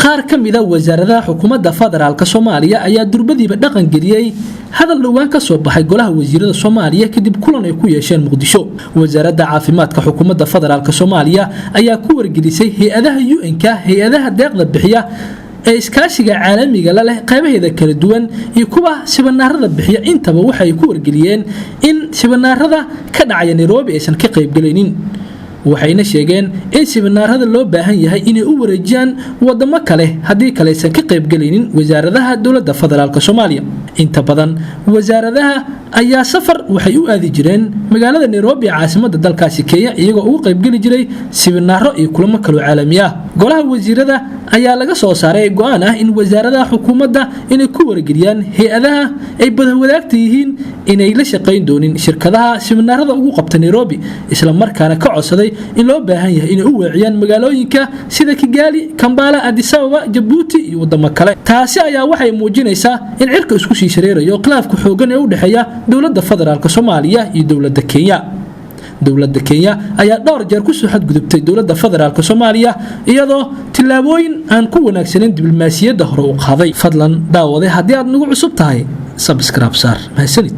qaar ka mid ah wasaaradaha xukuumadda federaalka Soomaaliya ayaa durbadiiba dhaqan geliyay hadal dhawaan ka soo baxay golaha wasiirada Soomaaliya kadib kulan ay ku yeesheen Muqdisho. Wasaaradda caafimaadka xukuumadda federaalka Soomaaliya ayaa ku wargelisay hay'adaha UN-ka, hay'adaha deeqda bixiya ee iskaashiga caalamiga la leh qaybaheeda kala duwan iyo kuwa sibanaarada bixiya intaba waxay ku wargeliyeen in sibanaarada ka dhacaya Nairobi aysan ka qayb galaynin. waxayna sheegeen in sibinaarada loo baahan yahay inay u wareejiyaan wadamo kale haddii kale aysan ka qayb galaynin wasaaradaha dowladda federaalka Soomaaliya. inta badan wasaaradaha ayaa safar waxay u aadi jireen magaalada Nairobi caasimadda dalkaasi Kenya iyagoo uga qayb gali jiray sibinaaro iyo kulamo kale oo caalami ah. golaha wasiirada ayaa laga soo saaray go'aan ah in wasaaradaha xukuumadda inay ku wargeliyaan hay'adaha ay badawadaagta yihiin inay la shaqeyn doonin shirkadaha sibinaarada ugu qabta Nairobi isla markaana ka codsaday in loo baahan yahay inay u weeciyaan magaalooyinka sida Kigali, Kampala, Addis Ababa, Djibouti iyo wadamo kale. taasi ayaa waxay muujinaysaa in cirka isku sii shareerayo khilaafka xoogan ee u dhaxeeya dowladda federaalka Soomaaliya iyo dowladda Kenya. dowladda Kenya ayaa dhowr jeer ku soo xadgudubtay dowladda federaalka Soomaaliya iyadoo tilaabooyin aan ku wanaagsaneyn diblomaasiyadda hore u qaaday. fadlan daawade haddii aad nagu cusub tahay subscribe saar. mahadsanid.